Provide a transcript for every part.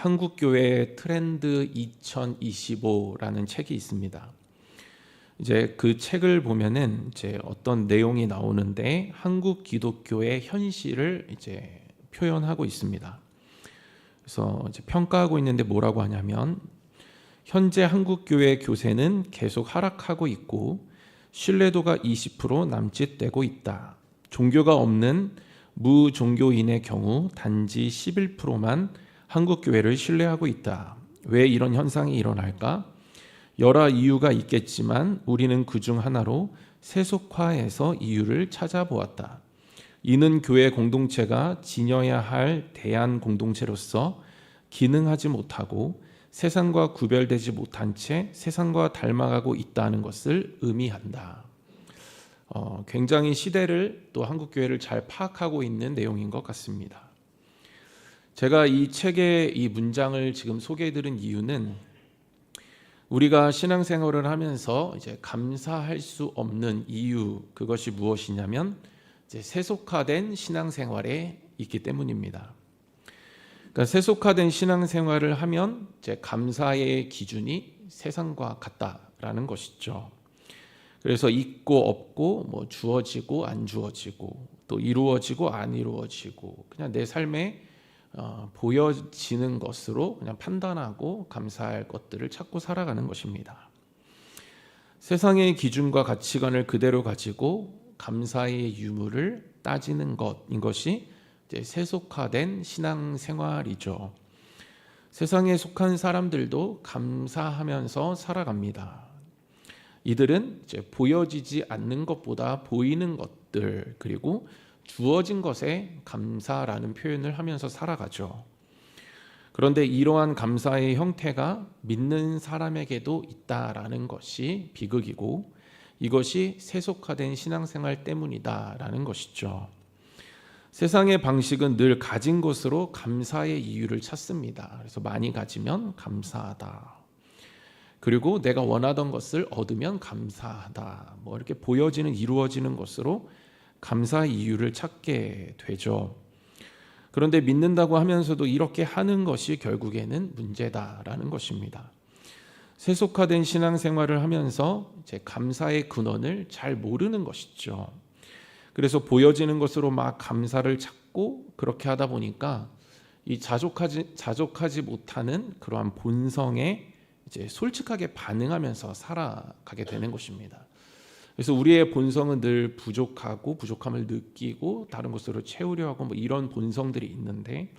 한국교회 트렌드 2025라는 책이 있습니다. 이제 그 책을 보면은 이제 어떤 내용이 나오는데 한국 기독교의 현실을 이제 표현하고 있습니다. 그래서 이제 평가하고 있는데 뭐라고 하냐면, 현재 한국교회 교세는 계속 하락하고 있고 신뢰도가 20% 남짓되고 있다. 종교가 없는 무종교인의 경우 단지 11%만 한국교회를 신뢰하고 있다. 왜 이런 현상이 일어날까? 여러 이유가 있겠지만 우리는 그중 하나로 세속화해서 이유를 찾아보았다. 이는 교회 공동체가 지녀야 할 대안 공동체로서 기능하지 못하고 세상과 구별되지 못한 채 세상과 닮아가고 있다는 것을 의미한다. 굉장히 시대를 또 한국교회를 잘 파악하고 있는 내용인 것 같습니다. 제가 이 책의 이 문장을 지금 소개해드린 이유는, 우리가 신앙생활을 하면서 이제 감사할 수 없는 이유, 그것이 무엇이냐면 이제 세속화된 신앙생활에 있기 때문입니다. 그러니까 세속화된 신앙생활을 하면 이제 감사의 기준이 세상과 같다라는 것이죠. 그래서 있고 없고, 뭐 주어지고 안 주어지고, 또 이루어지고 안 이루어지고, 그냥 내 삶에 보여지는 것으로 그냥 판단하고 감사할 것들을 찾고 살아가는 것입니다. 세상의 기준과 가치관을 그대로 가지고 감사의 유무를 따지는 이것이 이제 세속화된 신앙생활이죠. 세상에 속한 사람들도 감사하면서 살아갑니다. 이들은 이제 보여지지 않는 것보다 보이는 것들, 그리고 주어진 것에 감사라는 표현을 하면서 살아가죠. 그런데 이러한 감사의 형태가 믿는 사람에게도 있다라는 것이 비극이고, 이것이 세속화된 신앙생활 때문이다라는 것이죠. 세상의 방식은 늘 가진 것으로 감사의 이유를 찾습니다. 그래서 많이 가지면 감사하다. 그리고 내가 원하던 것을 얻으면 감사하다. 뭐 이렇게 보여지는, 이루어지는 것으로 감사의 이유를 찾게 되죠. 그런데 믿는다고 하면서도 이렇게 하는 것이 결국에는 문제다라는 것입니다. 세속화된 신앙생활을 하면서 이제 감사의 근원을 잘 모르는 것이죠. 그래서 보여지는 것으로 막 감사를 찾고, 그렇게 하다 보니까 이 자족하지 못하는 그러한 본성에 이제 솔직하게 반응하면서 살아가게 되는 것입니다. 그래서 우리의 본성은 늘 부족하고 부족함을 느끼고 다른 것으로 채우려 하고 뭐 이런 본성들이 있는데,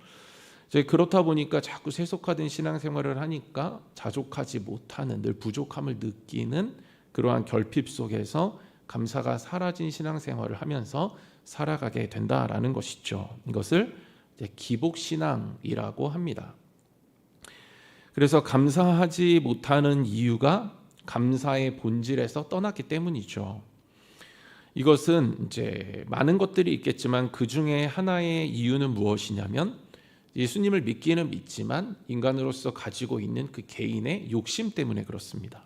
이제 그렇다 보니까 자꾸 세속화된 신앙생활을 하니까 자족하지 못하는, 늘 부족함을 느끼는 그러한 결핍 속에서 감사가 사라진 신앙생활을 하면서 살아가게 된다라는 것이죠. 이것을 이제 기복신앙이라고 합니다. 그래서 감사하지 못하는 이유가 감사의 본질에서 떠났기 때문이죠. 이것은 이제 많은 것들이 있겠지만 그 중에 하나의 이유는 무엇이냐면, 예수님을 믿기는 믿지만 인간으로서 가지고 있는 그 개인의 욕심 때문에 그렇습니다.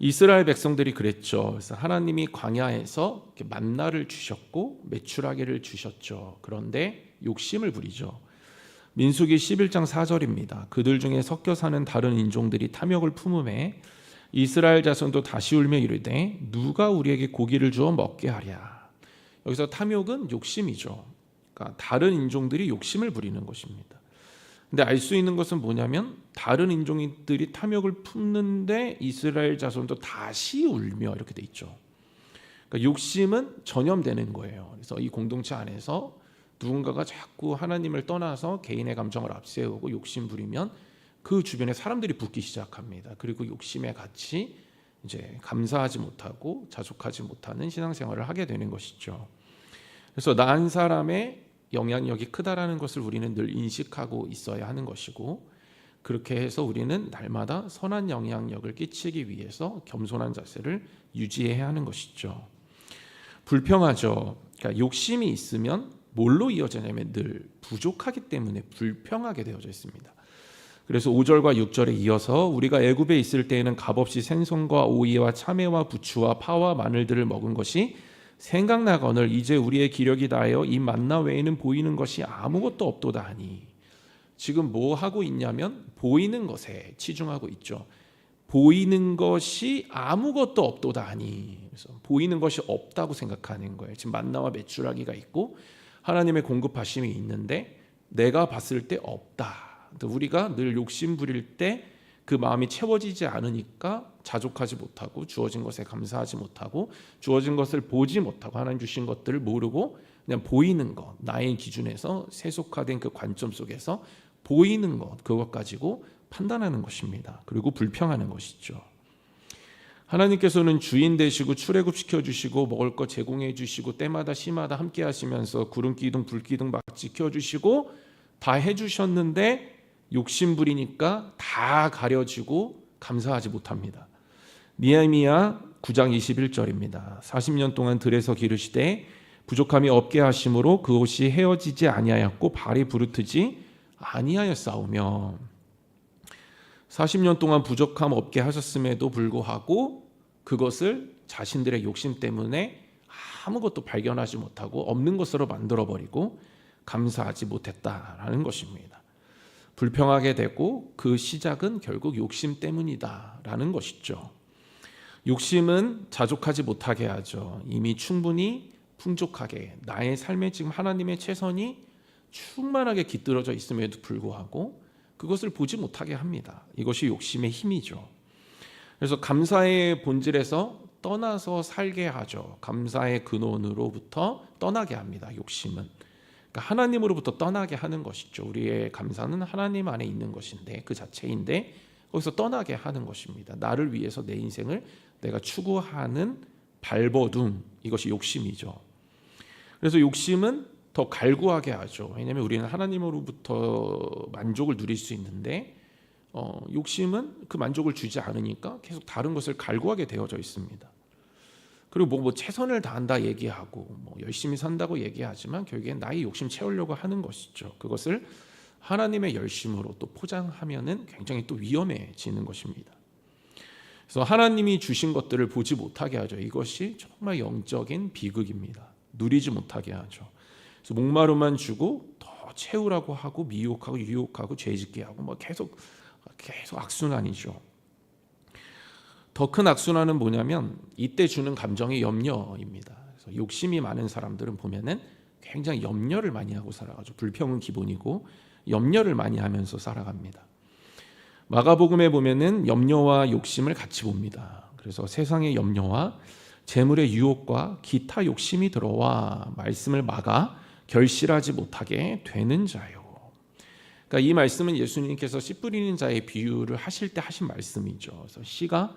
이스라엘 백성들이 그랬죠. 그래서 하나님이 광야에서 만나를 주셨고 메추라기를 주셨죠. 그런데 욕심을 부리죠. 민수기 11장 4절입니다. 그들 중에 섞여 사는 다른 인종들이 탐욕을 품음에 이스라엘 자손도 다시 울며 이르되 누가 우리에게 고기를 주어 먹게 하랴. 여기서 탐욕은 욕심이죠. 그러니까 다른 인종들이 욕심을 부리는 것입니다. 근데 알 수 있는 것은 뭐냐면, 다른 인종들이 탐욕을 품는데 이스라엘 자손도 다시 울며, 이렇게 돼 있죠. 그러니까 욕심은 전염되는 거예요. 그래서 이 공동체 안에서 누군가가 자꾸 하나님을 떠나서 개인의 감정을 앞세우고 욕심 부리면 그 주변에 사람들이 붙기 시작합니다. 그리고 욕심에 같이 이제 감사하지 못하고 자족하지 못하는 신앙생활을 하게 되는 것이죠. 그래서 나 한 사람의 영향력이 크다라는 것을 우리는 늘 인식하고 있어야 하는 것이고, 그렇게 해서 우리는 날마다 선한 영향력을 끼치기 위해서 겸손한 자세를 유지해야 하는 것이죠. 불평하죠. 그러니까 욕심이 있으면 뭘로 이어지냐면 늘 부족하기 때문에 불평하게 되어져 있습니다. 그래서 5절과 6절에 이어서 우리가 애굽에 있을 때에는 값없이 생선과 오이와 참외와 부추와 파와 마늘들을 먹은 것이 생각나거늘 이제 우리의 기력이 다하여 이 만나 외에는 보이는 것이 아무것도 없도다 하니. 지금 뭐 하고 있냐면 보이는 것에 치중하고 있죠. 보이는 것이 아무것도 없도다 하니, 그래서 보이는 것이 없다고 생각하는 거예요. 지금 만나와 메추라기가 있고 하나님의 공급하심이 있는데 내가 봤을 때 없다. 우리가 늘 욕심 부릴 때 그 마음이 채워지지 않으니까 자족하지 못하고 주어진 것에 감사하지 못하고 주어진 것을 보지 못하고 하나님 주신 것들을 모르고 그냥 보이는 것, 나의 기준에서 세속화된 그 관점 속에서 보이는 것, 그것 가지고 판단하는 것입니다. 그리고 불평하는 것이죠. 하나님께서는 주인 되시고 출애굽시켜 주시고 먹을 것 제공해 주시고 때마다 시마다 함께 하시면서 구름 기둥 불 기둥 막 지켜 주시고 다 해 주셨는데 욕심 부리니까 다 가려지고 감사하지 못합니다. 느헤미야 9장 21절입니다. 40년 동안 들에서 기르시되 부족함이 없게 하심으로 그 옷이 헤어지지 아니하였고 발이 부르트지 아니하였사오며, 40년 동안 부족함 없게 하셨음에도 불구하고 그것을 자신들의 욕심 때문에 아무것도 발견하지 못하고 없는 것으로 만들어버리고 감사하지 못했다라는 것입니다. 불평하게 되고 그 시작은 결국 욕심 때문이다라는 것이죠. 욕심은 자족하지 못하게 하죠. 이미 충분히 풍족하게 나의 삶에 지금 하나님의 최선이 충만하게 깃들어져 있음에도 불구하고 그것을 보지 못하게 합니다. 이것이 욕심의 힘이죠. 그래서 감사의 본질에서 떠나서 살게 하죠. 감사의 근원으로부터 떠나게 합니다. 욕심은. 그러니까 하나님으로부터 떠나게 하는 것이죠. 우리의 감사는 하나님 안에 있는 것인데 그 자체인데 거기서 떠나게 하는 것입니다. 나를 위해서 내 인생을 내가 추구하는 발버둥, 이것이 욕심이죠. 그래서 욕심은 더 갈구하게 하죠. 왜냐하면 우리는 하나님으로부터 만족을 누릴 수 있는데 욕심은 그 만족을 주지 않으니까 계속 다른 것을 갈구하게 되어져 있습니다. 그리고 뭐 최선을 다한다 얘기하고 뭐 열심히 산다고 얘기하지만 결국엔 나의 욕심 채우려고 하는 것이죠. 그것을 하나님의 열심으로 또 포장하면은 굉장히 또 위험해지는 것입니다. 그래서 하나님이 주신 것들을 보지 못하게 하죠. 이것이 정말 영적인 비극입니다. 누리지 못하게 하죠. 그래서 목마름만 주고 더 채우라고 하고 미혹하고 유혹하고 죄짓게 하고 뭐 계속 악순환이죠. 더 큰 악순환은 뭐냐면 이때 주는 감정이 염려입니다. 그래서 욕심이 많은 사람들은 보면은 굉장히 염려를 많이 하고 살아가죠. 불평은 기본이고 염려를 많이 하면서 살아갑니다. 마가복음에 보면은 염려와 욕심을 같이 봅니다. 그래서 세상의 염려와 재물의 유혹과 기타 욕심이 들어와 말씀을 막아 결실하지 못하게 되는 자요. 그러니까 이 말씀은 예수님께서 씨 뿌리는 자의 비유를 하실 때 하신 말씀이죠. 그래서 씨가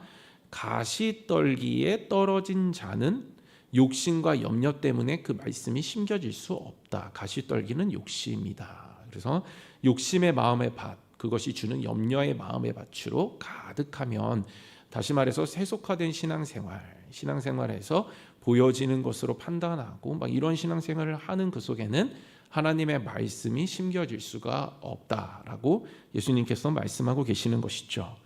가시떨기에 떨어진 자는 욕심과 염려 때문에 그 말씀이 심겨질 수 없다. 가시떨기는 욕심이다. 그래서 욕심의 마음의 밭, 그것이 주는 염려의 마음의 밭으로 가득하면, 다시 말해서 세속화된 신앙생활에서 보여지는 것으로 판단하고 막 이런 신앙생활을 하는 그 속에는 하나님의 말씀이 심겨질 수가 없다라고 예수님께서 말씀하고 계시는 것이죠.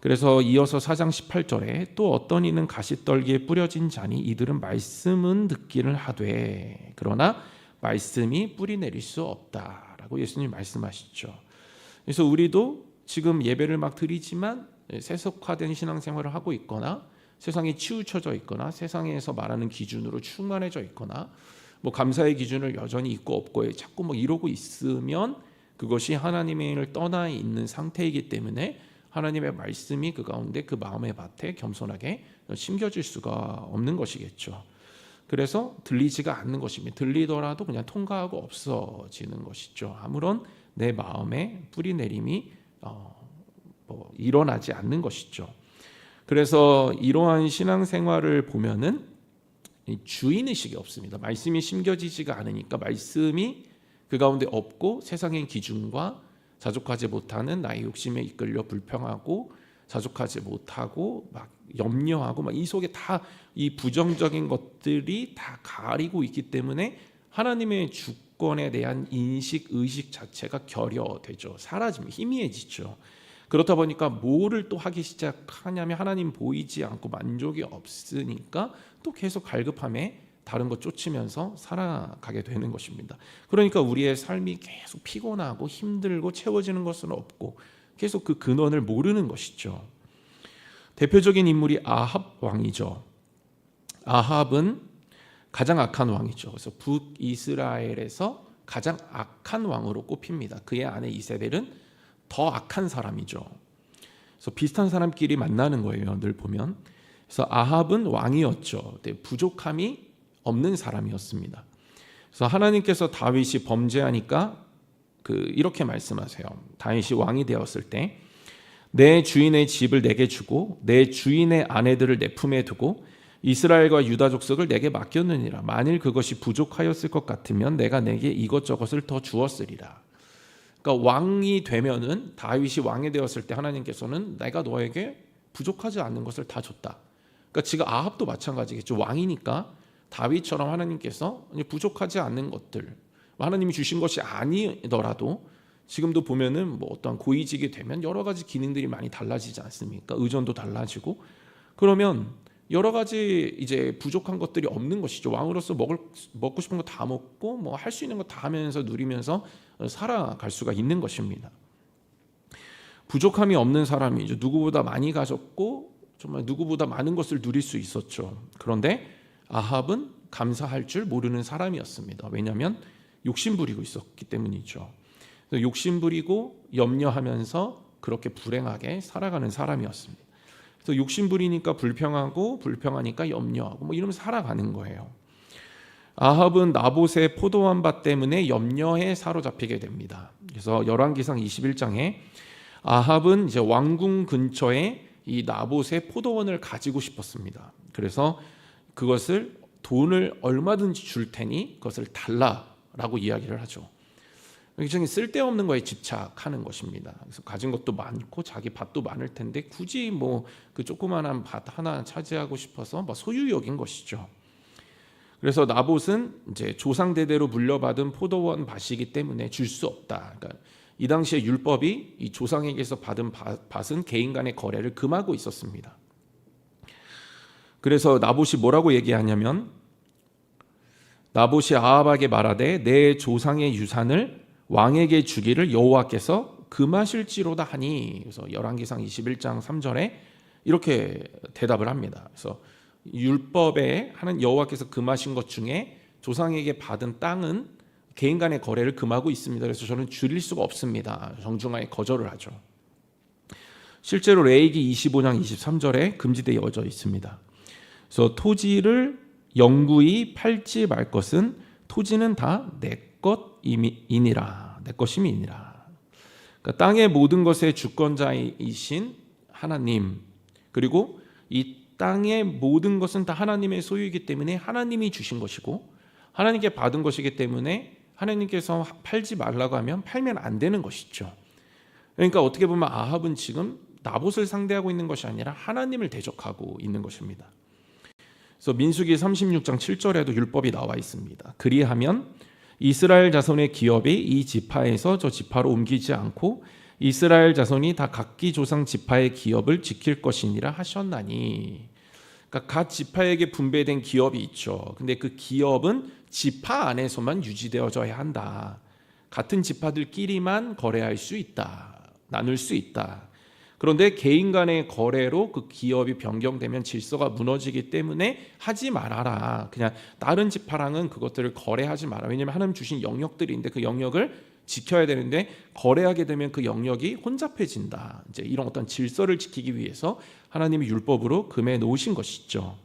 그래서 이어서 4장 18절에 또 어떤 이는 가시떨기에 뿌려진 자니 이들은 말씀은 듣기를 하되 그러나 말씀이 뿌리 내릴 수 없다라고 예수님 말씀하시죠. 그래서 우리도 지금 예배를 막 드리지만 세속화된 신앙생활을 하고 있거나 세상에 치우쳐져 있거나 세상에서 말하는 기준으로 충만해져 있거나 뭐 감사의 기준을 여전히 있고 없고에 자꾸 뭐 이러고 있으면 그것이 하나님의 일을 떠나 있는 상태이기 때문에 하나님의 말씀이 그 가운데 그 마음의 밭에 겸손하게 심겨질 수가 없는 것이겠죠. 그래서 들리지가 않는 것입니다. 들리더라도 그냥 통과하고 없어지는 것이죠. 아무런 내 마음에 뿌리 내림이 일어나지 않는 것이죠. 그래서 이러한 신앙생활을 보면은 주인의식이 없습니다. 말씀이 심겨지지가 않으니까 말씀이 그 가운데 없고 세상의 기준과 자족하지 못하는 나의 욕심에 이끌려 불평하고 자족하지 못하고 막 염려하고 막 이 속에 다 이 부정적인 것들이 다 가리고 있기 때문에 하나님의 주권에 대한 인식, 의식 자체가 결여되죠. 사라집니다. 희미해지죠. 그렇다 보니까 뭐를 또 하기 시작하냐면 하나님 보이지 않고 만족이 없으니까 또 계속 갈급함에 다른 거 쫓으면서 살아가게 되는 것입니다. 그러니까 우리의 삶이 계속 피곤하고 힘들고 채워지는 것은 없고 계속 그 근원을 모르는 것이죠. 대표적인 인물이 아합 왕이죠. 아합은 가장 악한 왕이죠. 그래서 북이스라엘에서 가장 악한 왕으로 꼽힙니다. 그의 아내 이세벨은 더 악한 사람이죠. 그래서 비슷한 사람끼리 만나는 거예요. 늘 보면. 그래서 아합은 왕이었죠. 부족함이 없는 사람이었습니다. 그래서 하나님께서 다윗이 범죄하니까 이렇게 말씀하세요. 다윗이 왕이 되었을 때 내 주인의 집을 내게 주고 내 주인의 아내들을 내 품에 두고 이스라엘과 유다 족속을 내게 맡겼느니라. 만일 그것이 부족하였을 것 같으면 내가 내게 이것저것을 더 주었으리라. 그러니까 왕이 되면은 다윗이 왕이 되었을 때 하나님께서는 내가 너에게 부족하지 않는 것을 다 줬다. 그러니까 지금 아합도 마찬가지겠죠. 왕이니까 다윗처럼 하나님께서 부족하지 않는 것들, 하나님이 주신 것이 아니더라도 지금도 보면은 뭐 어떤 고위직이 되면 여러 가지 기능들이 많이 달라지지 않습니까? 의전도 달라지고 그러면 여러 가지 이제 부족한 것들이 없는 것이죠. 왕으로서 먹고 싶은 거 다 먹고 뭐 할 수 있는 거 다 하면서 누리면서 살아갈 수가 있는 것입니다. 부족함이 없는 사람이 이제 누구보다 많이 가졌고 정말 누구보다 많은 것을 누릴 수 있었죠. 그런데 아합은 감사할 줄 모르는 사람이었습니다. 왜냐하면 욕심 부리고 있었기 때문이죠. 욕심 부리고 염려하면서 그렇게 불행하게 살아가는 사람이었습니다. 그래서 욕심 부리니까 불평하고 불평하니까 염려하고 뭐 이러면서 살아가는 거예요. 아합은 나봇의 포도원 밭 때문에 염려에 사로잡히게 됩니다. 그래서 열왕기상 21장에 아합은 이제 왕궁 근처에 이 나봇의 포도원을 가지고 싶었습니다. 그래서 그것을 돈을 얼마든지 줄 테니 그것을 달라라고 이야기를 하죠. 굉장히 쓸데없는 거에 집착하는 것입니다. 그래서 가진 것도 많고 자기 밭도 많을 텐데 굳이 뭐 그 조그마한 밭 하나 차지하고 싶어서 뭐 소유욕인 것이죠. 그래서 나봇은 이제 조상 대대로 물려받은 포도원 밭이기 때문에 줄 수 없다. 그러니까 이 당시에 율법이 이 조상에게서 받은 밭은 개인 간의 거래를 금하고 있었습니다. 그래서 나봇이 뭐라고 얘기하냐면 나봇이 아합에게 말하되 내 조상의 유산을 왕에게 주기를 여호와께서 금하실지로다 하니. 그래서 열왕기상 21장 3절에 이렇게 대답을 합니다. 그래서 율법에 하는 여호와께서 금하신 것 중에 조상에게 받은 땅은 개인 간의 거래를 금하고 있습니다. 그래서 저는 줄일 수가 없습니다. 정중하게 거절을 하죠. 실제로 레위기 25장 23절에 금지되어져 있습니다. 그래서 토지를 영구히 팔지 말 것은 토지는 다 내 것이니라. 내 것임이니라. 그러니까 땅의 모든 것의 주권자이신 하나님, 그리고 이 땅의 모든 것은 다 하나님의 소유이기 때문에 하나님이 주신 것이고 하나님께 받은 것이기 때문에 하나님께서 팔지 말라고 하면 팔면 안 되는 것이죠. 그러니까 어떻게 보면 아합은 지금 나봇을 상대하고 있는 것이 아니라 하나님을 대적하고 있는 것입니다. 그래서 민수기 36장 7절에도 율법이 나와 있습니다. 그리하면 이스라엘 자손의 기업이 이 지파에서 저 지파로 옮기지 않고 이스라엘 자손이 다 각기 조상 지파의 기업을 지킬 것이니라 하셨나니. 그러니까 각 지파에게 분배된 기업이 있죠. 근데 그 기업은 지파 안에서만 유지되어져야 한다. 같은 지파들끼리만 거래할 수 있다. 나눌 수 있다. 그런데 개인 간의 거래로 그 기업이 변경되면 질서가 무너지기 때문에 하지 말아라. 그냥 다른 지파랑은 그것들을 거래하지 마라. 왜냐하면 하나님 주신 영역들이 있는데 그 영역을 지켜야 되는데 거래하게 되면 그 영역이 혼잡해진다. 이제 이런 어떤 질서를 지키기 위해서 하나님이 율법으로 금해 놓으신 것이죠.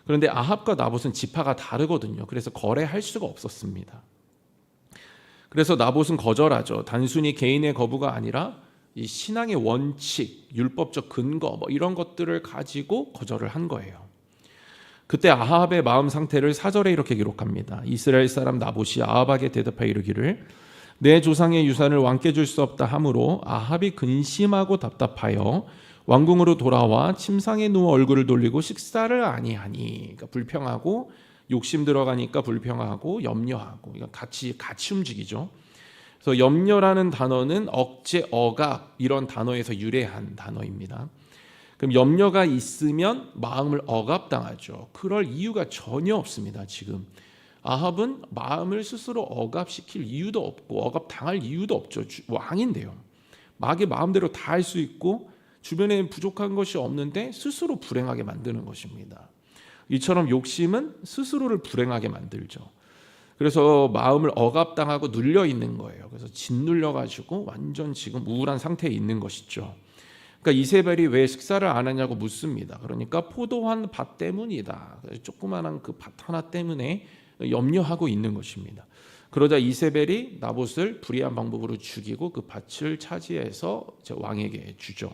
그런데 아합과 나봇은 지파가 다르거든요. 그래서 거래할 수가 없었습니다. 그래서 나봇은 거절하죠. 단순히 개인의 거부가 아니라 이 신앙의 원칙, 율법적 근거 뭐 이런 것들을 가지고 거절을 한 거예요. 그때 아합의 마음 상태를 4절에 이렇게 기록합니다. 이스라엘 사람 나봇이 아합에게 대답하여 이르기를 내 조상의 유산을 왕께 줄 수 없다 하므로 아합이 근심하고 답답하여 왕궁으로 돌아와 침상에 누워 얼굴을 돌리고 식사를 아니하니. 그러니까 불평하고 욕심 들어가니까 불평하고 염려하고 이건 같이 움직이죠. 그래서 염려라는 단어는 억제, 억압 이런 단어에서 유래한 단어입니다. 그럼 염려가 있으면 마음을 억압당하죠. 그럴 이유가 전혀 없습니다. 지금 아합은 마음을 스스로 억압시킬 이유도 없고 억압당할 이유도 없죠. 왕인데요. 마귀 마음대로 다 할 수 있고 주변에 부족한 것이 없는데 스스로 불행하게 만드는 것입니다. 이처럼 욕심은 스스로를 불행하게 만들죠. 그래서 마음을 억압당하고 눌려 있는 거예요. 그래서 짓눌려 가지고 완전 지금 우울한 상태에 있는 것이죠. 그러니까 이세벨이 왜 식사를 안 하냐고 묻습니다. 그러니까 포도한 밭 때문이다. 조그마한 그 밭 하나 때문에 염려하고 있는 것입니다. 그러자 이세벨이 나봇을 불의한 방법으로 죽이고 그 밭을 차지해서 왕에게 주죠.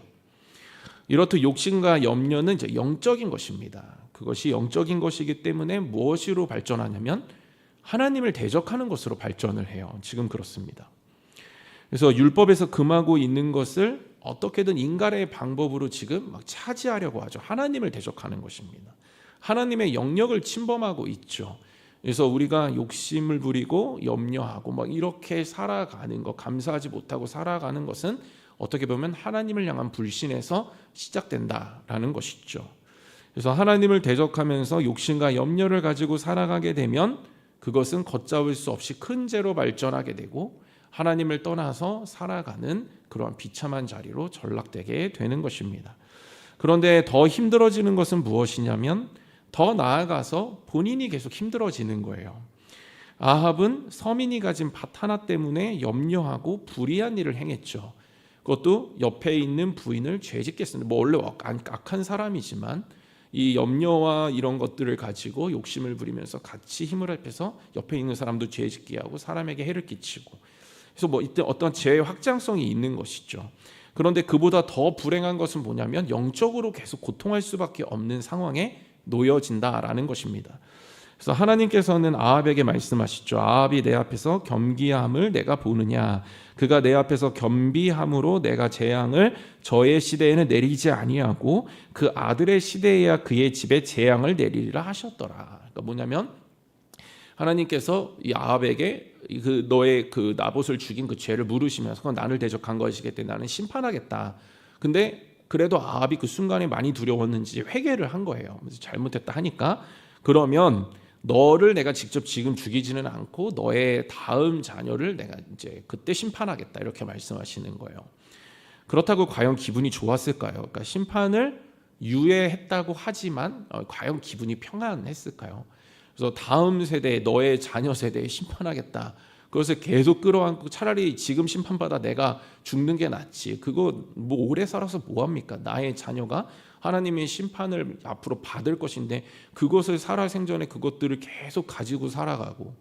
이렇듯 욕심과 염려는 이제 영적인 것입니다. 그것이 영적인 것이기 때문에 무엇으로 발전하냐면 하나님을 대적하는 것으로 발전을 해요. 지금 그렇습니다. 그래서 율법에서 금하고 있는 것을 어떻게든 인간의 방법으로 지금 막 차지하려고 하죠. 하나님을 대적하는 것입니다. 하나님의 영역을 침범하고 있죠. 그래서 우리가 욕심을 부리고 염려하고 막 이렇게 살아가는 것, 감사하지 못하고 살아가는 것은 어떻게 보면 하나님을 향한 불신에서 시작된다라는 것이죠. 그래서 하나님을 대적하면서 욕심과 염려를 가지고 살아가게 되면 그것은 걷잡을 수 없이 큰 죄로 발전하게 되고 하나님을 떠나서 살아가는 그러한 비참한 자리로 전락되게 되는 것입니다. 그런데 더 힘들어지는 것은 무엇이냐면 더 나아가서 본인이 계속 힘들어지는 거예요. 아합은 서민이 가진 밭 하나 때문에 염려하고 불의한 일을 행했죠. 그것도 옆에 있는 부인을 죄짓게 했습니다. 원래 악한 사람이지만 이 염려와 이런 것들을 가지고 욕심을 부리면서 같이 힘을 합해서 옆에 있는 사람도 죄짓게 하고 사람에게 해를 끼치고, 그래서 이때 어떤 죄의 확장성이 있는 것이죠. 그런데 그보다 더 불행한 것은 뭐냐면 영적으로 계속 고통할 수밖에 없는 상황에 놓여진다라는 것입니다. 그래서 하나님께서는 아합에게 말씀하시죠. 아합이 내 앞에서 겸기함을 내가 보느냐. 그가 내 앞에서 겸비함으로 내가 재앙을 저의 시대에는 내리지 아니하고 그 아들의 시대에야 그의 집에 재앙을 내리리라 하셨더라. 그러니까 뭐냐면 하나님께서 이 아합에게 그 너의 그 나봇을 죽인 그 죄를 물으시면서 그건 나를 대적한 것이기 때문에 나는 심판하겠다. 근데 그래도 아합이 그 순간에 많이 두려웠는지 회개를 한 거예요. 그래서 잘못했다 하니까 그러면 너를 내가 직접 지금 죽이지는 않고 너의 다음 자녀를 내가 이제 그때 심판하겠다 이렇게 말씀하시는 거예요. 그렇다고 과연 기분이 좋았을까요? 그러니까 심판을 유예했다고 하지만 과연 기분이 평안했을까요? 그래서 다음 세대 너의 자녀 세대에 심판하겠다. 그것을 계속 끌어안고 차라리 지금 심판받아 내가 죽는 게 낫지. 그거 뭐 오래 살아서 뭐합니까? 나의 자녀가 하나님의 심판을 앞으로 받을 것인데 그것을 살아생전에 그것들을 계속 가지고 살아가고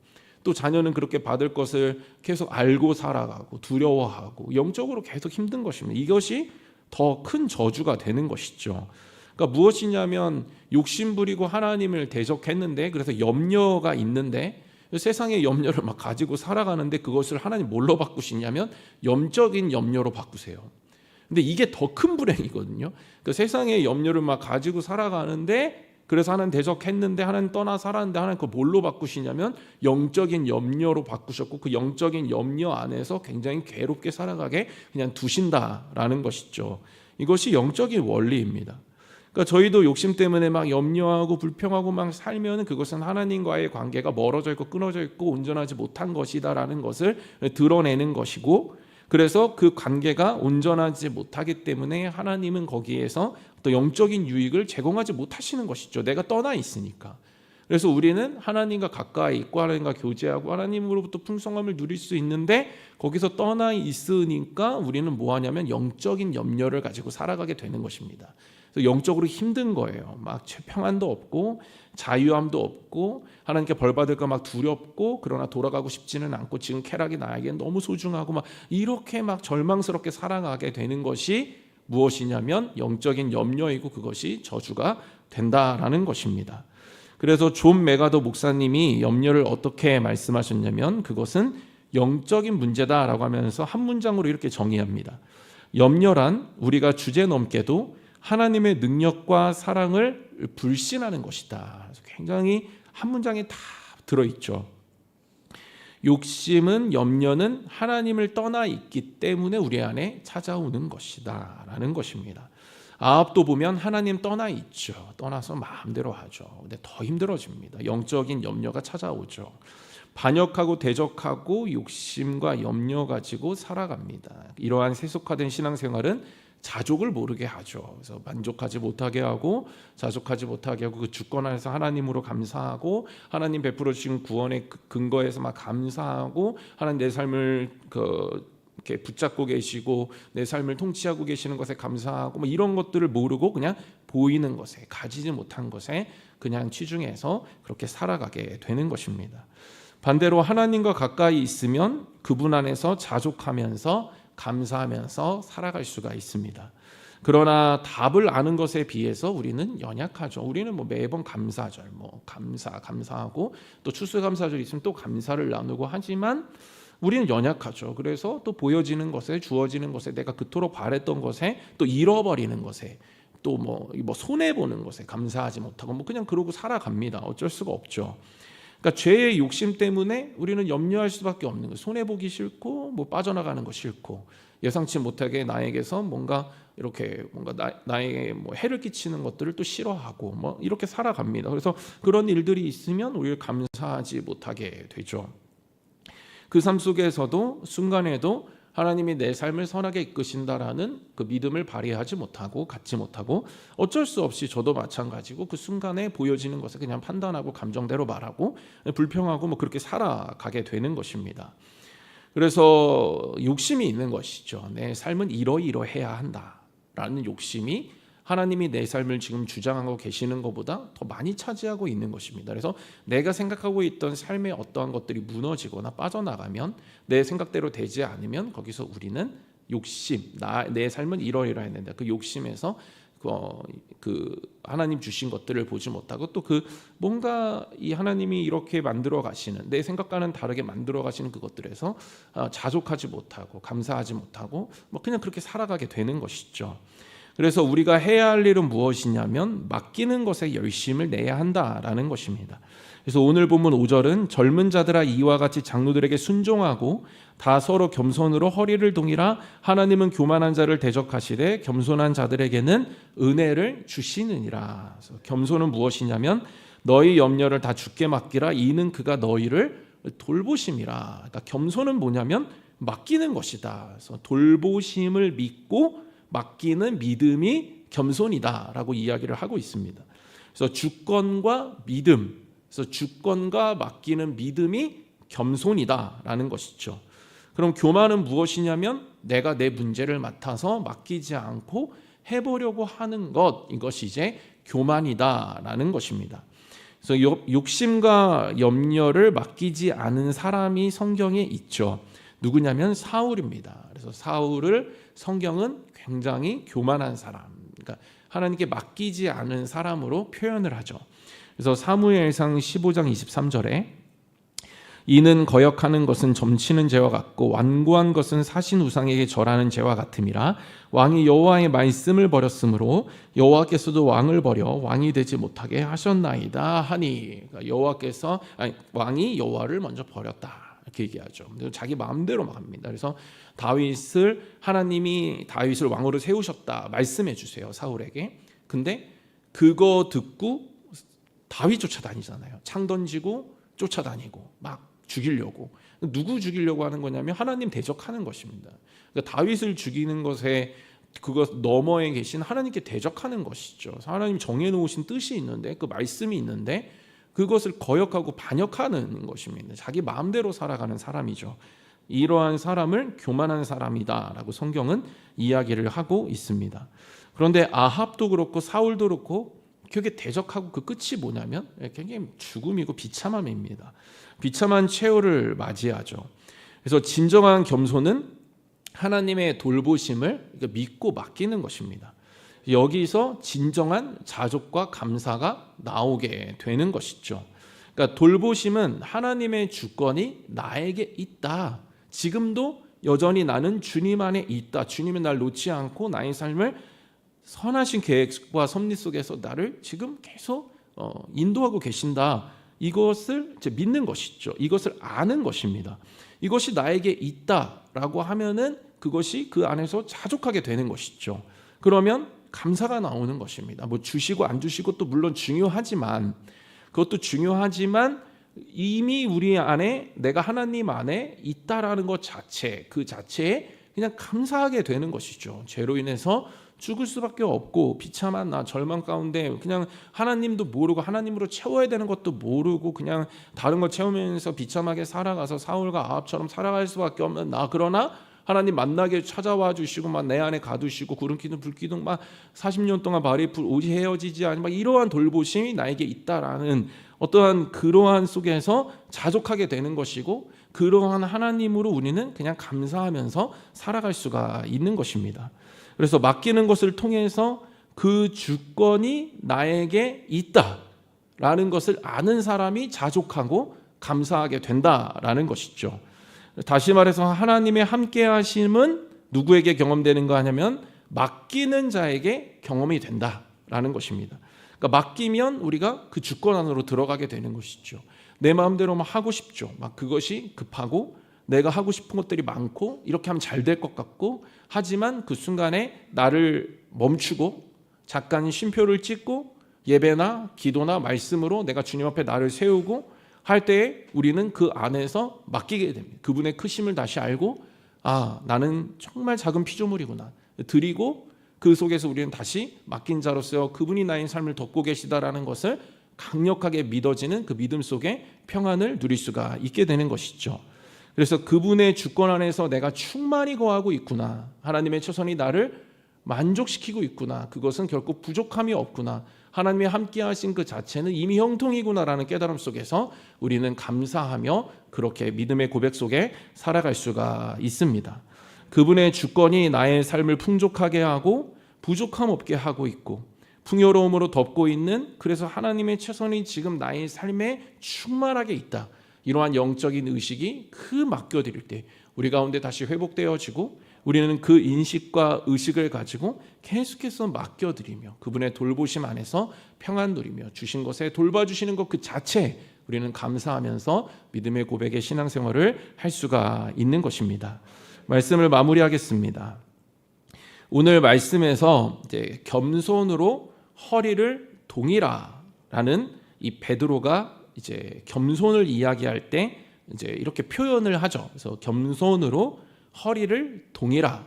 또 자녀는 그렇게 받을 것을 계속 알고 살아가고 두려워하고 영적으로 계속 힘든 것입니다. 이것이 더 큰 저주가 되는 것이죠. 그러니까 무엇이냐면 욕심 부리고 하나님을 대적했는데 그래서 염려가 있는데 세상의 염려를 막 가지고 살아가는데 그것을 하나님 뭘로 바꾸시냐면 영적인 염려로 바꾸세요. 근데 이게 더 큰 불행이거든요. 그 세상의 염려를 막 가지고 살아가는데 그래서 하나님 대적했는데 하나님 떠나 살았는데 하나님 그걸 뭘로 바꾸시냐면 영적인 염려로 바꾸셨고 그 영적인 염려 안에서 굉장히 괴롭게 살아가게 그냥 두신다라는 것이죠. 이것이 영적인 원리입니다. 그러니까 저희도 욕심 때문에 막 염려하고 불평하고 막 살면 그것은 하나님과의 관계가 멀어져 있고 끊어져 있고 온전하지 못한 것이다라는 것을 드러내는 것이고 그래서 그 관계가 온전하지 못하기 때문에 하나님은 거기에서 또 영적인 유익을 제공하지 못하시는 것이죠. 내가 떠나 있으니까. 그래서 우리는 하나님과 가까이 있고 하나님과 교제하고 하나님으로부터 풍성함을 누릴 수 있는데 거기서 떠나 있으니까 우리는 뭐 하냐면 영적인 염려를 가지고 살아가게 되는 것입니다. 그래서 영적으로 힘든 거예요. 막 평안도 없고 자유함도 없고 하나님께 벌 받을까 막 두렵고 그러나 돌아가고 싶지는 않고 지금 쾌락이 나에게 너무 소중하고 막 이렇게 막 절망스럽게 살아가게 되는 것이 무엇이냐면 영적인 염려이고 그것이 저주가 된다라는 것입니다. 그래서 존 메가더 목사님이 염려를 어떻게 말씀하셨냐면 그것은 영적인 문제다라고 하면서 한 문장으로 이렇게 정의합니다. 염려란 우리가 주제넘게도 하나님의 능력과 사랑을 불신하는 것이다. 굉장히 한 문장에 다 들어있죠. 욕심은 염려는 하나님을 떠나 있기 때문에 우리 안에 찾아오는 것이다 라는 것입니다. 아합도 보면 하나님 떠나 있죠. 떠나서 마음대로 하죠. 근데 더 힘들어집니다. 영적인 염려가 찾아오죠. 반역하고 대적하고 욕심과 염려 가지고 살아갑니다. 이러한 세속화된 신앙생활은 자족을 모르게 하죠. 그래서 만족하지 못하게 하고 자족하지 못하게 하고 그 주권 안에서 하나님으로 감사하고 하나님 베풀어 주신 구원의 근거에서 막 감사하고 하나님 내 삶을 이렇게 붙잡고 계시고 내 삶을 통치하고 계시는 것에 감사하고 뭐 이런 것들을 모르고 그냥 보이는 것에 가지지 못한 것에 그냥 치중해서 그렇게 살아가게 되는 것입니다. 반대로 하나님과 가까이 있으면 그분 안에서 자족하면서 감사하면서 살아갈 수가 있습니다. 그러나 답을 아는 것에 비해서 우리는 연약하죠. 우리는 뭐 매번 감사절, 감사하고 또 추수감사절 있으면 또 감사를 나누고 하지만 우리는 연약하죠. 그래서 또 보여지는 것에, 주어지는 것에, 내가 그토록 바랬던 것에, 또 잃어버리는 것에, 또 뭐 손해 보는 것에 감사하지 못하고 그냥 그러고 살아갑니다. 어쩔 수가 없죠. 그러니까 죄의 욕심 때문에 우리는 염려할 수밖에 없는 거예요. 손해 보기 싫고 빠져나가는 거 싫고 예상치 못하게 나에게서 뭔가 나에게 해를 끼치는 것들을 또 싫어하고 이렇게 살아갑니다. 그래서 그런 일들이 있으면 우리를 감사하지 못하게 되죠. 그 삶 속에서도 순간에도 하나님이 내 삶을 선하게 이끄신다라는 그 믿음을 발휘하지 못하고 갖지 못하고 어쩔 수 없이 저도 마찬가지고 그 순간에 보여지는 것을 그냥 판단하고 감정대로 말하고 불평하고 그렇게 살아가게 되는 것입니다. 그래서 욕심이 있는 것이죠. 내 삶은 이러이러해야 한다라는 욕심이 하나님이 내 삶을 지금 주장하고 계시는 것보다 더 많이 차지하고 있는 것입니다. 그래서 내가 생각하고 있던 삶의 어떠한 것들이 무너지거나 빠져나가면 내 생각대로 되지 않으면 거기서 우리는 욕심, 내 삶은 이러이러해야 된다. 그 욕심에서 그 하나님 주신 것들을 보지 못하고 또 뭔가 이 하나님이 이렇게 만들어 가시는 내 생각과는 다르게 만들어 가시는 그것들에서 자족하지 못하고 감사하지 못하고 그냥 그렇게 살아가게 되는 것이죠. 그래서 우리가 해야 할 일은 무엇이냐면 맡기는 것에 열심을 내야 한다라는 것입니다. 그래서 오늘 본문 5절은 젊은 자들아 이와 같이 장로들에게 순종하고 다 서로 겸손으로 허리를 동이라 하나님은 교만한 자를 대적하시되 겸손한 자들에게는 은혜를 주시느니라. 그래서 겸손은 무엇이냐면 너희 염려를 다 주께 맡기라 이는 그가 너희를 돌보심이라. 그러니까 겸손은 뭐냐면 맡기는 것이다. 그래서 돌보심을 믿고 맡기는 믿음이 겸손이다라고 이야기를 하고 있습니다. 그래서 주권과 믿음, 그래서 주권과 맡기는 믿음이 겸손이다라는 것이죠. 그럼 교만은 무엇이냐면 내가 내 문제를 맡아서 맡기지 않고 해보려고 하는 것, 이것이 이제 교만이다라는 것입니다. 그래서 욕심과 염려를 맡기지 않은 사람이 성경에 있죠. 누구냐면 사울입니다. 그래서 사울을 성경은 굉장히 교만한 사람, 그러니까 하나님께 맡기지 않은 사람으로 표현을 하죠. 그래서 사무엘상 15장 23절에 이는 거역하는 것은 점치는 죄와 같고 완고한 것은 사신 우상에게 절하는 죄와 같음이라 왕이 여호와의 말씀을 버렸으므로 여호와께서도 왕을 버려 왕이 되지 못하게 하셨나이다 하니. 그러니까 왕이 여호와를 먼저 버렸다 이렇게 얘기하죠. 자기 마음대로 막 합니다. 그래서 하나님이 다윗을 왕으로 세우셨다 말씀해 주세요 사울에게. 근데 그거 듣고 다윗 쫓아다니잖아요. 창 던지고 쫓아다니고 막 죽이려고. 누구 죽이려고 하는 거냐면 하나님 대적하는 것입니다. 그러니까 다윗을 죽이는 것에 그것 너머에 계신 하나님께 대적하는 것이죠. 하나님 정해놓으신 뜻이 있는데 그 말씀이 있는데 그것을 거역하고 반역하는 것입니다. 자기 마음대로 살아가는 사람이죠. 이러한 사람을 교만한 사람이다라고 성경은 이야기를 하고 있습니다. 그런데 아합도 그렇고 사울도 그렇고 그게 대적하고 그 끝이 뭐냐면 굉장히 죽음이고 비참함입니다. 비참한 최후를 맞이하죠. 그래서 진정한 겸손은 하나님의 돌보심을 믿고 맡기는 것입니다. 여기서 진정한 자족과 감사가 나오게 되는 것이죠. 그러니까 돌보심은 하나님의 주권이 나에게 있다. 지금도 여전히 나는 주님 안에 있다. 주님은 날 놓지 않고 나의 삶을 선하신 계획과 섭리 속에서 나를 지금 계속 인도하고 계신다. 이것을 이제 믿는 것이죠. 이것을 아는 것입니다. 이것이 나에게 있다라고 하면은 그것이 그 안에서 자족하게 되는 것이죠. 그러면 감사가 나오는 것입니다. 뭐 주시고 안 주시고 또 물론 중요하지만, 그것도 중요하지만 이미 우리 안에, 내가 하나님 안에 있다라는 것 자체, 그 자체에 그냥 감사하게 되는 것이죠. 죄로 인해서 죽을 수밖에 없고 비참한 나, 절망 가운데 그냥 하나님도 모르고 하나님으로 채워야 되는 것도 모르고 그냥 다른 걸 채우면서 비참하게 살아가서 사울과 아합처럼 살아갈 수밖에 없는 나, 그러나 하나님 만나게 찾아와 주시고 막 내 안에 가두시고 구름 기둥 불 기둥 막 40년 동안 발이 불 오지 헤어지지 않은 막 이러한 돌보심이 나에게 있다라는 어떠한 그러한 속에서 자족하게 되는 것이고, 그러한 하나님으로 우리는 그냥 감사하면서 살아갈 수가 있는 것입니다. 그래서 맡기는 것을 통해서 그 주권이 나에게 있다라는 것을 아는 사람이 자족하고 감사하게 된다라는 것이죠. 다시 말해서 하나님의 함께 하심은 누구에게 경험되는가 하냐면 맡기는 자에게 경험이 된다라는 것입니다. 그러니까 맡기면 우리가 그 주권 안으로 들어가게 되는 것이죠. 내 마음대로 막 하고 싶죠. 막 그것이 급하고 내가 하고 싶은 것들이 많고 이렇게 하면 잘 될 것 같고, 하지만 그 순간에 나를 멈추고 잠깐 쉼표를 찍고 예배나 기도나 말씀으로 내가 주님 앞에 나를 세우고 할 때에 우리는 그 안에서 맡기게 됩니다. 그분의 크심을 다시 알고, 아, 나는 정말 작은 피조물이구나 드리고, 그 속에서 우리는 다시 맡긴 자로서 그분이 나의 삶을 덮고 계시다라는 것을 강력하게 믿어지는 그 믿음 속에 평안을 누릴 수가 있게 되는 것이죠. 그래서 그분의 주권 안에서 내가 충만히 거하고 있구나, 하나님의 처선이 나를 만족시키고 있구나, 그것은 결코 부족함이 없구나, 하나님이 함께 하신 그 자체는 이미 형통이구나라는 깨달음 속에서 우리는 감사하며 그렇게 믿음의 고백 속에 살아갈 수가 있습니다. 그분의 주권이 나의 삶을 풍족하게 하고 부족함 없게 하고 있고 풍요로움으로 덮고 있는, 그래서 하나님의 최선이 지금 나의 삶에 충만하게 있다, 이러한 영적인 의식이 그 맡겨드릴 때 우리 가운데 다시 회복되어지고, 우리는 그 인식과 의식을 가지고 계속해서 맡겨드리며 그분의 돌보심 안에서 평안 누리며 주신 것에 돌봐주시는 것 그 자체에 우리는 감사하면서 믿음의 고백의 신앙생활을 할 수가 있는 것입니다. 말씀을 마무리하겠습니다. 오늘 말씀에서 이제 겸손으로 허리를 동이라라는 이 베드로가 이제 겸손을 이야기할 때 이제 이렇게 표현을 하죠. 그래서 겸손으로 허리를 동이라,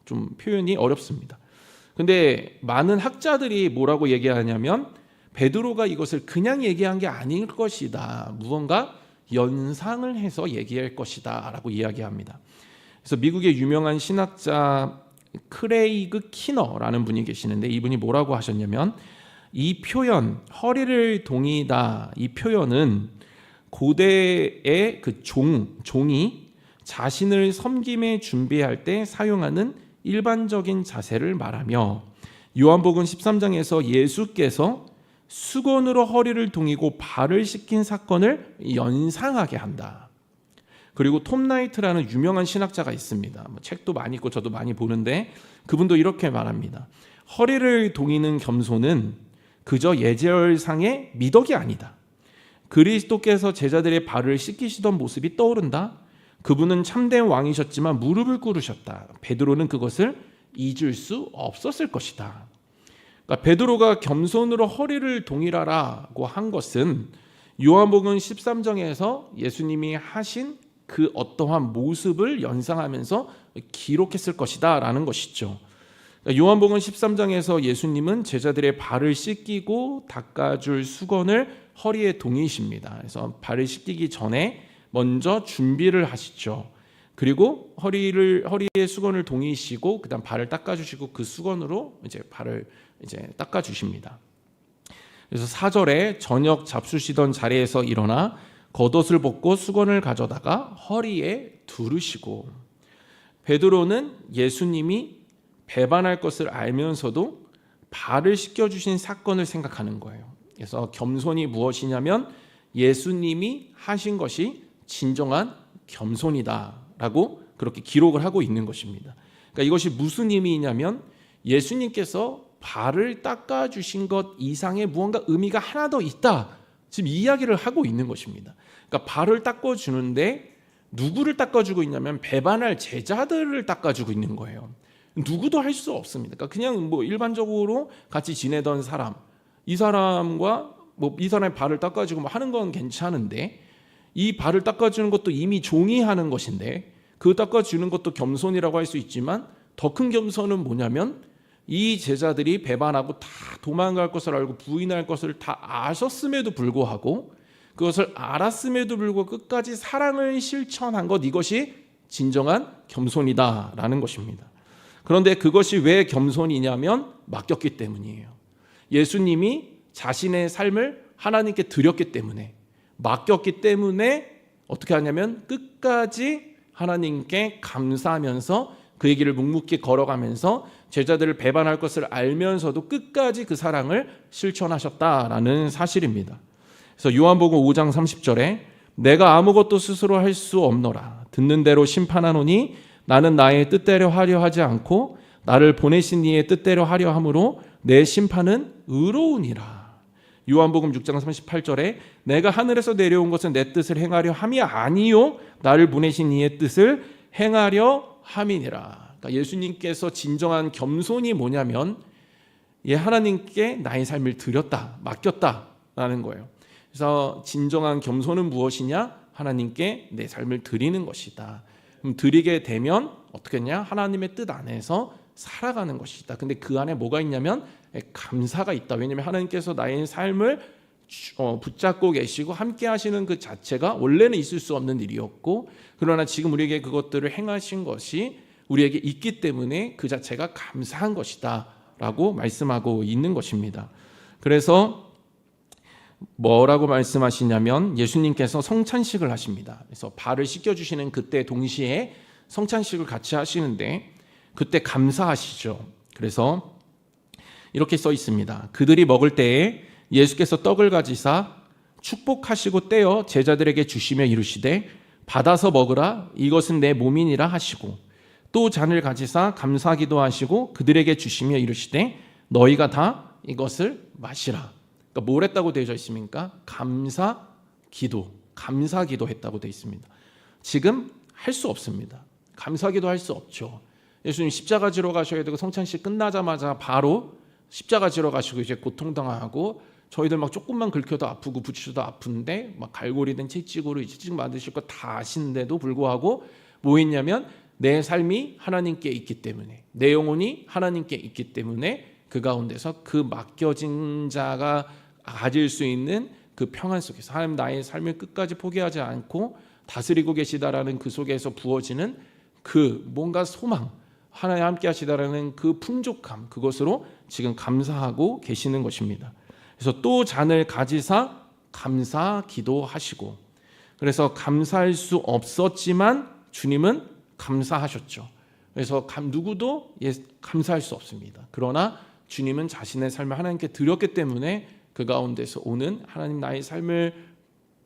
좀 표현이 어렵습니다. 근데 많은 학자들이 뭐라고 얘기하냐면 베드로가 이것을 그냥 얘기한 게 아닐 것이다, 무언가 연상을 해서 얘기할 것이다 라고 이야기합니다. 그래서 미국의 유명한 신학자 크레이그 키너라는 분이 계시는데, 이분이 뭐라고 하셨냐면, 이 표현 허리를 동이다, 이 표현은 고대의 그 종이 자신을 섬김에 준비할 때 사용하는 일반적인 자세를 말하며, 요한복음 13장에서 예수께서 수건으로 허리를 동이고 발을 씻긴 사건을 연상하게 한다. 그리고 톰 나이트라는 유명한 신학자가 있습니다. 책도 많이 읽고 저도 많이 보는데 그분도 이렇게 말합니다. 허리를 동이는 겸손은 그저 예절상의 미덕이 아니다. 그리스도께서 제자들의 발을 씻기시던 모습이 떠오른다. 그분은 참된 왕이셨지만 무릎을 꿇으셨다. 베드로는 그것을 잊을 수 없었을 것이다. 그러니까 베드로가 겸손으로 허리를 동이라라고 한 것은 요한복음 13장에서 예수님이 하신 그 어떠한 모습을 연상하면서 기록했을 것이다 라는 것이죠. 요한복음 13장에서 예수님은 제자들의 발을 씻기고 닦아줄 수건을 허리에 동이십니다. 그래서 발을 씻기기 전에 먼저 준비를 하시죠. 그리고 허리에 수건을 동이시고 그다음 발을 닦아주시고 그 수건으로 이제 발을 이제 닦아주십니다. 그래서 4절에 저녁 잡수시던 자리에서 일어나 겉옷을 벗고 수건을 가져다가 허리에 두르시고, 베드로는 예수님이 배반할 것을 알면서도 발을 씻겨주신 사건을 생각하는 거예요. 그래서 겸손이 무엇이냐면 예수님이 하신 것이 진정한 겸손이다라고 그렇게 기록을 하고 있는 것입니다. 그러니까 이것이 무슨 의미냐면 예수님께서 발을 닦아주신 것 이상의 무언가 의미가 하나 더 있다, 지금 이야기를 하고 있는 것입니다. 그러니까 발을 닦아주는데 누구를 닦아주고 있냐면 배반할 제자들을 닦아주고 있는 거예요. 누구도 할 수 없습니다. 그러니까 그냥 뭐 일반적으로 같이 지내던 사람, 이 사람과 뭐 이 사람의 발을 닦아주고 뭐 하는 건 괜찮은데, 이 발을 닦아주는 것도 이미 종이 하는 것인데, 그 닦아주는 것도 겸손이라고 할 수 있지만, 더 큰 겸손은 뭐냐면 이 제자들이 배반하고 다 도망갈 것을 알고 부인할 것을 다 아셨음에도 불구하고, 그것을 알았음에도 불구하고 끝까지 사랑을 실천한 것, 이것이 진정한 겸손이다라는 것입니다. 그런데 그것이 왜 겸손이냐면 맡겼기 때문이에요. 예수님이 자신의 삶을 하나님께 드렸기 때문에, 맡겼기 때문에 어떻게 하냐면 끝까지 하나님께 감사하면서 그의 길을 묵묵히 걸어가면서 제자들을 배반할 것을 알면서도 끝까지 그 사랑을 실천하셨다라는 사실입니다. 그래서 요한복음 5장 30절에 내가 아무것도 스스로 할 수 없노라. 듣는 대로 심판하노니 나는 나의 뜻대로 하려 하지 않고 나를 보내신 이의 뜻대로 하려 함으로 내 심판은 의로우니라. 요한복음 6장 38절에 내가 하늘에서 내려온 것은 내 뜻을 행하려 함이 아니요 나를 보내신 이의 뜻을 행하려 함이니라. 그러니까 예수님께서 진정한 겸손이 뭐냐면 하나님께 나의 삶을 드렸다, 맡겼다라는 거예요. 그래서 진정한 겸손은 무엇이냐? 하나님께 내 삶을 드리는 것이다. 그럼 드리게 되면 어떻게 했냐? 하나님의 뜻 안에서 살아가는 것이다. 근데 그 안에 뭐가 있냐면 감사가 있다. 왜냐하면 하나님께서 나의 삶을 붙잡고 계시고 함께 하시는 그 자체가 원래는 있을 수 없는 일이었고, 그러나 지금 우리에게 그것들을 행하신 것이 우리에게 있기 때문에 그 자체가 감사한 것이다 라고 말씀하고 있는 것입니다. 그래서 뭐라고 말씀하시냐면 예수님께서 성찬식을 하십니다. 그래서 발을 씻겨주시는 그때 동시에 성찬식을 같이 하시는데 그때 감사하시죠. 그래서 이렇게 써 있습니다. 그들이 먹을 때에 예수께서 떡을 가지사 축복하시고 떼어 제자들에게 주시며 이르시되 받아서 먹으라 이것은 내 몸이니라 하시고, 또 잔을 가지사 감사기도 하시고 그들에게 주시며 이르시되 너희가 다 이것을 마시라. 그러니까 뭘 했다고 되어 있습니까? 감사기도 했다고 되어 있습니다. 지금 할 수 없습니다. 감사기도 할 수 없죠. 예수님 십자가 지러 가셔야 되고 성찬식 끝나자마자 바로 십자가 지러 가시고 이제 고통당하고 저희들 막 조금만 긁혀도 아프고 부딪혀도 아픈데 막 갈고리든 채찍으로 이제 만드실 거 다 아시는데도 불구하고 뭐 했냐면 내 삶이 하나님께 있기 때문에, 내 영혼이 하나님께 있기 때문에 그 가운데서 그 맡겨진 자가 가질 수 있는 그 평안 속에서 하나님 나의 삶을 끝까지 포기하지 않고 다스리고 계시다라는 그 속에서 부어지는 그 뭔가 소망, 하나님 함께 하시다라는 그 풍족함, 그것으로 지금 감사하고 계시는 것입니다. 그래서 또 잔을 가지사 감사 기도하시고, 그래서 감사할 수 없었지만 주님은 감사하셨죠. 그래서 누구도 감사할 수 없습니다. 그러나 주님은 자신의 삶을 하나님께 드렸기 때문에 그 가운데서 오는 하나님 나의 삶을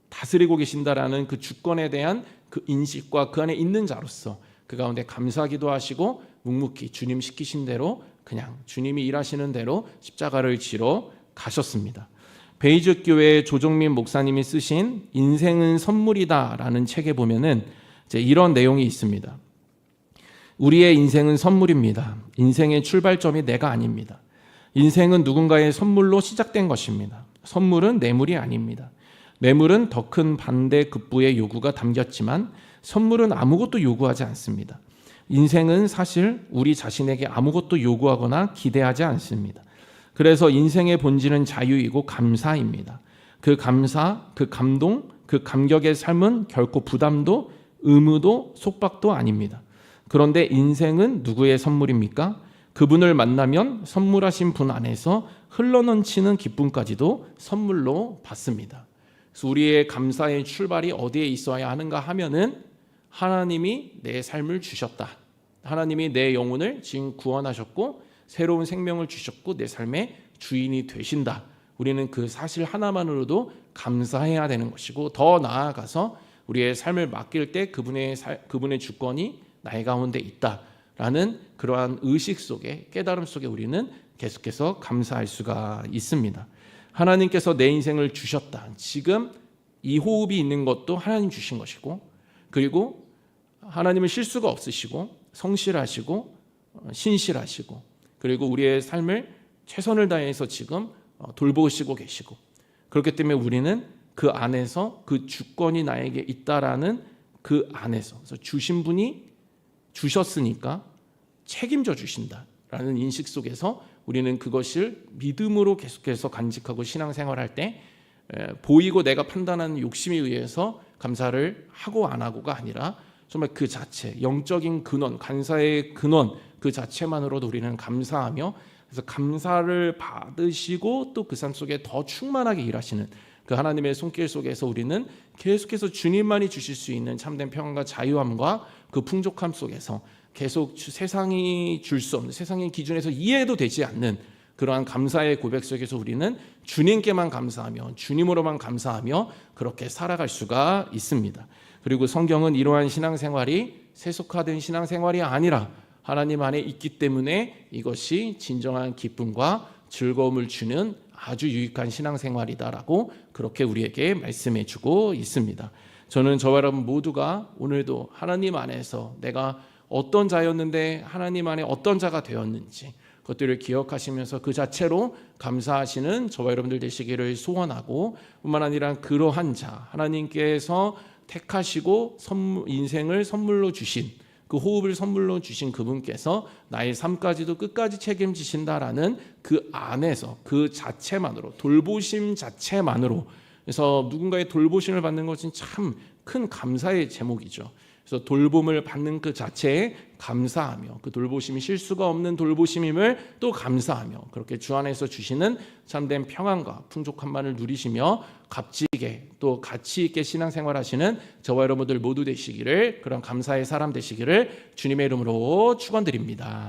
다스리고 계신다라는 그 주권에 대한 그 인식과 그 안에 있는 자로서 그 가운데 감사기도 하시고 묵묵히 주님 시키신 대로 그냥 주님이 일하시는 대로 십자가를 지러 가셨습니다. 베이주 교회 조정민 목사님이 쓰신 인생은 선물이다라는 책에 보면은 이제 이런 내용이 있습니다. 우리의 인생은 선물입니다. 인생의 출발점이 내가 아닙니다. 인생은 누군가의 선물로 시작된 것입니다. 선물은 뇌물이 아닙니다. 뇌물은 더 큰 반대급부의 요구가 담겼지만 선물은 아무것도 요구하지 않습니다. 인생은 사실 우리 자신에게 아무것도 요구하거나 기대하지 않습니다. 그래서 인생의 본질은 자유이고 감사입니다. 그 감사, 그 감동, 그 감격의 삶은 결코 부담도 의무도 속박도 아닙니다. 그런데 인생은 누구의 선물입니까? 그분을 만나면 선물하신 분 안에서 흘러넘치는 기쁨까지도 선물로 받습니다. 그래서 우리의 감사의 출발이 어디에 있어야 하는가 하면은 하나님이 내 삶을 주셨다. 하나님이 내 영혼을 지금 구원하셨고 새로운 생명을 주셨고 내 삶의 주인이 되신다. 우리는 그 사실 하나만으로도 감사해야 되는 것이고, 더 나아가서 우리의 삶을 맡길 때 그분의 주권이 나의 가운데 있다라는 그러한 의식 속에, 깨달음 속에 우리는 계속해서 감사할 수가 있습니다. 하나님께서 내 인생을 주셨다. 지금 이 호흡이 있는 것도 하나님 주신 것이고, 그리고 하나님은 실수가 없으시고 성실하시고 신실하시고 그리고 우리의 삶을 최선을 다해서 지금 돌보시고 계시고 그렇기 때문에 우리는 그 안에서 그 주권이 나에게 있다라는 그 안에서 그래서 주신 분이 주셨으니까 책임져 주신다라는 인식 속에서 우리는 그것을 믿음으로 계속해서 간직하고 신앙생활할 때 보이고 내가 판단하는 욕심에 의해서 감사를 하고 안 하고가 아니라 정말 그 자체 영적인 근원, 감사의 근원 그 자체만으로도 우리는 감사하며 그래서 감사를 받으시고 또 그 삶 속에 더 충만하게 일하시는 그 하나님의 손길 속에서 우리는 계속해서 주님만이 주실 수 있는 참된 평안과 자유함과 그 풍족함 속에서 계속 세상이 줄 수 없는 세상의 기준에서 이해도 되지 않는 그러한 감사의 고백 속에서 우리는 주님께만 감사하며 주님으로만 감사하며 그렇게 살아갈 수가 있습니다. 그리고 성경은 이러한 신앙생활이 세속화된 신앙생활이 아니라 하나님 안에 있기 때문에 이것이 진정한 기쁨과 즐거움을 주는 아주 유익한 신앙생활이다라고 그렇게 우리에게 말씀해 주고 있습니다. 저는 저와 여러분 모두가 오늘도 하나님 안에서 내가 어떤 자였는데 하나님 안에 어떤 자가 되었는지 그것들을 기억하시면서 그 자체로 감사하시는 저와 여러분들 되시기를 소원하고 뿐만 아니라 그러한 자 하나님께서 택하시고 인생을 선물로 주신 그 호흡을 선물로 주신 그분께서 나의 삶까지도 끝까지 책임지신다라는 그 안에서 그 자체만으로 돌보심 자체만으로 그래서 누군가의 돌보심을 받는 것은 참 큰 감사의 제목이죠. 그래서 돌봄을 받는 그 자체에 감사하며 그 돌보심이 실수가 없는 돌보심임을 또 감사하며 그렇게 주 안에서 주시는 참된 평안과 풍족함만을 누리시며 값지게 또 가치 있게 신앙생활하시는 저와 여러분들 모두 되시기를 그런 감사의 사람 되시기를 주님의 이름으로 축원드립니다.